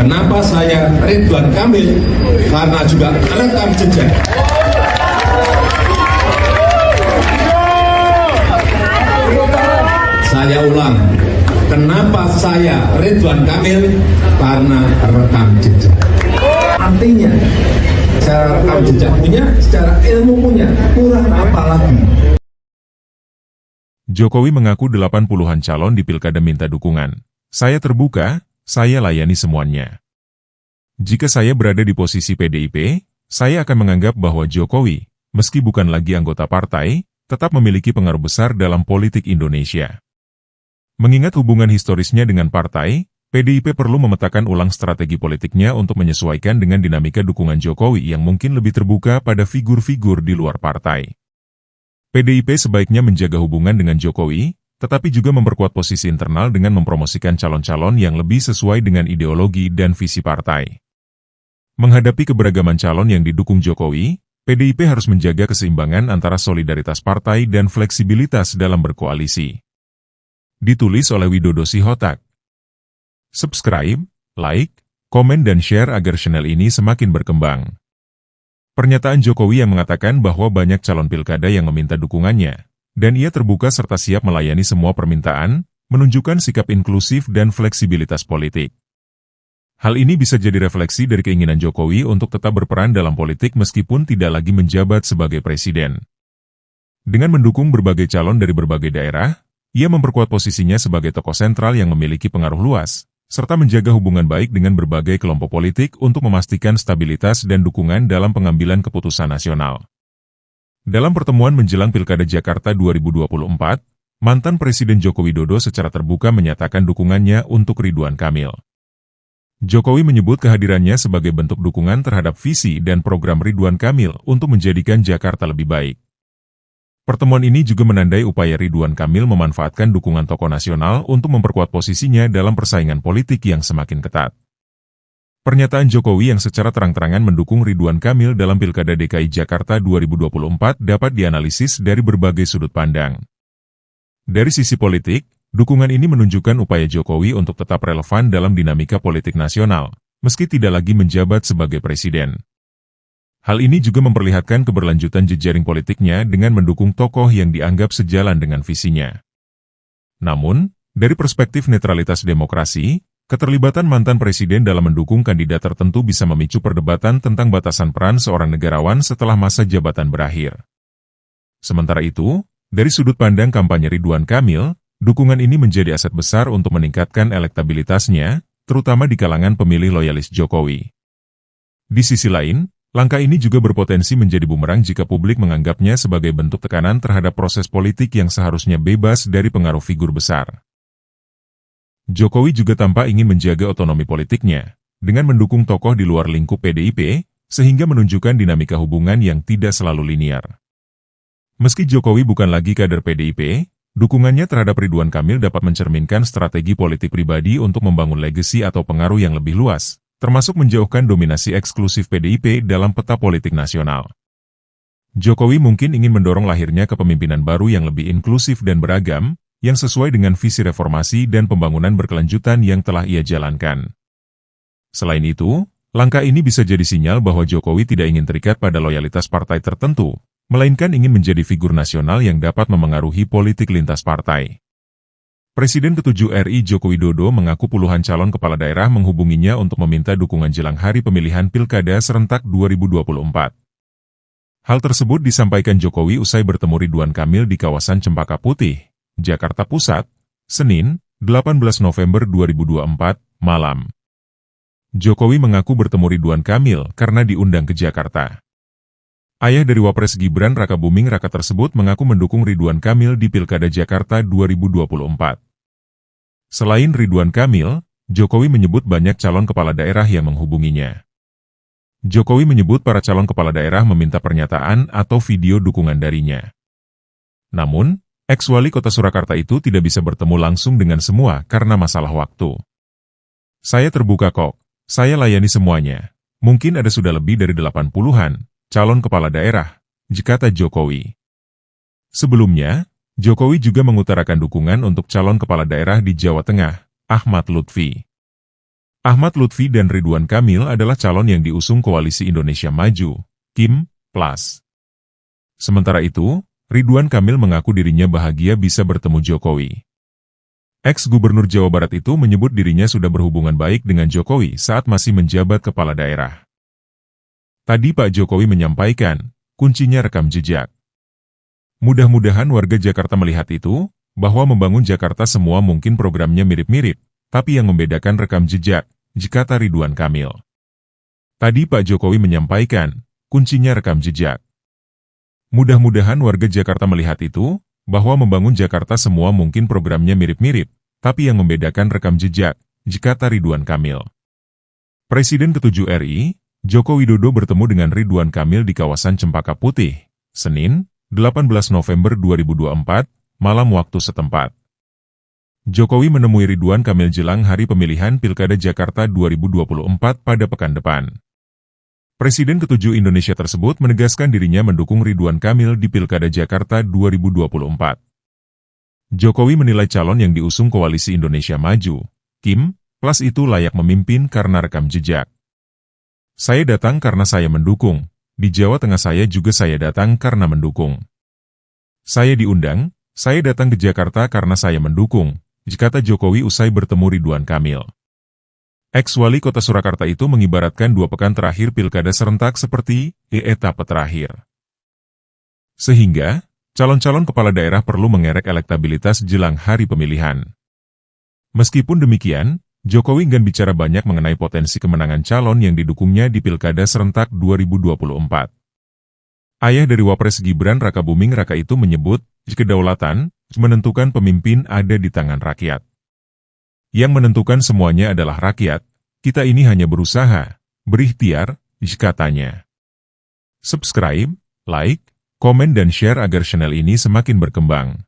Kenapa saya Ridwan Kamil? Karena juga rekam jejak. Saya ulang, kenapa saya Ridwan Kamil? Karena rekam jejak. Artinya, secara rekam jejak punya, secara ilmu punya, kurang apa lagi? Jokowi mengaku 80-an calon di pilkada minta dukungan. Saya terbuka, saya layani semuanya. Jika saya berada di posisi PDIP, saya akan menganggap bahwa Jokowi, meski bukan lagi anggota partai, tetap memiliki pengaruh besar dalam politik Indonesia. Mengingat hubungan historisnya dengan partai, PDIP perlu memetakan ulang strategi politiknya untuk menyesuaikan dengan dinamika dukungan Jokowi yang mungkin lebih terbuka pada figur-figur di luar partai. PDIP sebaiknya menjaga hubungan dengan Jokowi, tetapi juga memperkuat posisi internal dengan mempromosikan calon-calon yang lebih sesuai dengan ideologi dan visi partai. Menghadapi keberagaman calon yang didukung Jokowi, PDIP harus menjaga keseimbangan antara solidaritas partai dan fleksibilitas dalam berkoalisi. Ditulis oleh Widodo Sihotak. Subscribe, like, komen dan share agar channel ini semakin berkembang. Pernyataan Jokowi yang mengatakan bahwa banyak calon pilkada yang meminta dukungannya, dan ia terbuka serta siap melayani semua permintaan, menunjukkan sikap inklusif dan fleksibilitas politik. Hal ini bisa jadi refleksi dari keinginan Jokowi untuk tetap berperan dalam politik meskipun tidak lagi menjabat sebagai presiden. Dengan mendukung berbagai calon dari berbagai daerah, ia memperkuat posisinya sebagai tokoh sentral yang memiliki pengaruh luas, serta menjaga hubungan baik dengan berbagai kelompok politik untuk memastikan stabilitas dan dukungan dalam pengambilan keputusan nasional. Dalam pertemuan menjelang Pilkada Jakarta 2024, mantan Presiden Joko Widodo secara terbuka menyatakan dukungannya untuk Ridwan Kamil. Jokowi menyebut kehadirannya sebagai bentuk dukungan terhadap visi dan program Ridwan Kamil untuk menjadikan Jakarta lebih baik. Pertemuan ini juga menandai upaya Ridwan Kamil memanfaatkan dukungan tokoh nasional untuk memperkuat posisinya dalam persaingan politik yang semakin ketat. Pernyataan Jokowi yang secara terang-terangan mendukung Ridwan Kamil dalam Pilkada DKI Jakarta 2024 dapat dianalisis dari berbagai sudut pandang. Dari sisi politik, dukungan ini menunjukkan upaya Jokowi untuk tetap relevan dalam dinamika politik nasional, meski tidak lagi menjabat sebagai presiden. Hal ini juga memperlihatkan keberlanjutan jejaring politiknya dengan mendukung tokoh yang dianggap sejalan dengan visinya. Namun, dari perspektif netralitas demokrasi, keterlibatan mantan presiden dalam mendukung kandidat tertentu bisa memicu perdebatan tentang batasan peran seorang negarawan setelah masa jabatan berakhir. Sementara itu, dari sudut pandang kampanye Ridwan Kamil, dukungan ini menjadi aset besar untuk meningkatkan elektabilitasnya, terutama di kalangan pemilih loyalis Jokowi. Di sisi lain, langkah ini juga berpotensi menjadi bumerang jika publik menganggapnya sebagai bentuk tekanan terhadap proses politik yang seharusnya bebas dari pengaruh figur besar. Jokowi juga tampak ingin menjaga otonomi politiknya, dengan mendukung tokoh di luar lingkup PDIP, sehingga menunjukkan dinamika hubungan yang tidak selalu linear. Meski Jokowi bukan lagi kader PDIP, dukungannya terhadap Ridwan Kamil dapat mencerminkan strategi politik pribadi untuk membangun legasi atau pengaruh yang lebih luas, termasuk menjauhkan dominasi eksklusif PDIP dalam peta politik nasional. Jokowi mungkin ingin mendorong lahirnya kepemimpinan baru yang lebih inklusif dan beragam, yang sesuai dengan visi reformasi dan pembangunan berkelanjutan yang telah ia jalankan. Selain itu, langkah ini bisa jadi sinyal bahwa Jokowi tidak ingin terikat pada loyalitas partai tertentu, melainkan ingin menjadi figur nasional yang dapat memengaruhi politik lintas partai. Presiden ke-7 RI Joko Widodo mengaku puluhan calon kepala daerah menghubunginya untuk meminta dukungan jelang hari pemilihan Pilkada serentak 2024. Hal tersebut disampaikan Jokowi usai bertemu Ridwan Kamil di kawasan Cempaka Putih, Jakarta Pusat, Senin, 18 November 2024, malam. Jokowi mengaku bertemu Ridwan Kamil karena diundang ke Jakarta. Ayah dari Wapres Gibran Rakabuming Raka tersebut mengaku mendukung Ridwan Kamil di Pilkada Jakarta 2024. Selain Ridwan Kamil, Jokowi menyebut banyak calon kepala daerah yang menghubunginya. Jokowi menyebut para calon kepala daerah meminta pernyataan atau video dukungan darinya. Namun, ex-wali kota Surakarta itu tidak bisa bertemu langsung dengan semua karena masalah waktu. Saya terbuka kok, saya layani semuanya. Mungkin ada sudah lebih dari 80-an calon kepala daerah, kata Jokowi. Sebelumnya, Jokowi juga mengutarakan dukungan untuk calon kepala daerah di Jawa Tengah, Ahmad Lutfi. Ahmad Lutfi dan Ridwan Kamil adalah calon yang diusung Koalisi Indonesia Maju, KIM+. Sementara itu, Ridwan Kamil mengaku dirinya bahagia bisa bertemu Jokowi. Ex-Gubernur Jawa Barat itu menyebut dirinya sudah berhubungan baik dengan Jokowi saat masih menjabat kepala daerah. Tadi Pak Jokowi menyampaikan, kuncinya rekam jejak. Mudah-mudahan warga Jakarta melihat itu, bahwa membangun Jakarta semua mungkin programnya mirip-mirip, tapi yang membedakan rekam jejak, kata Ridwan Kamil. Tadi Pak Jokowi menyampaikan, kuncinya rekam jejak. Mudah-mudahan warga Jakarta melihat itu, bahwa membangun Jakarta semua mungkin programnya mirip-mirip, tapi yang membedakan rekam jejak, kata Ridwan Kamil. Presiden ke-7 RI, Joko Widodo bertemu dengan Ridwan Kamil di kawasan Cempaka Putih, Senin, 18 November 2024, malam waktu setempat. Jokowi menemui Ridwan Kamil jelang hari pemilihan Pilkada Jakarta 2024 pada pekan depan. Presiden ke-7 Indonesia tersebut menegaskan dirinya mendukung Ridwan Kamil di Pilkada Jakarta 2024. Jokowi menilai calon yang diusung Koalisi Indonesia Maju, KIM+, itu layak memimpin karena rekam jejak. Saya datang karena saya mendukung, di Jawa Tengah saya datang karena mendukung. Saya diundang, saya datang ke Jakarta karena saya mendukung, kata Jokowi usai bertemu Ridwan Kamil. Ex-Wali Kota Surakarta itu mengibaratkan 2 pekan terakhir Pilkada serentak seperti etapa terakhir. Sehingga, calon-calon kepala daerah perlu mengerek elektabilitas jelang hari pemilihan. Meskipun demikian, Jokowi enggan bicara banyak mengenai potensi kemenangan calon yang didukungnya di Pilkada serentak 2024. Ayah dari Wapres Gibran Rakabuming Raka itu menyebut, kedaulatan menentukan pemimpin ada di tangan rakyat. Yang menentukan semuanya adalah rakyat, kita ini hanya berusaha, berikhtiar, katanya. Subscribe, like, komen dan share agar channel ini semakin berkembang.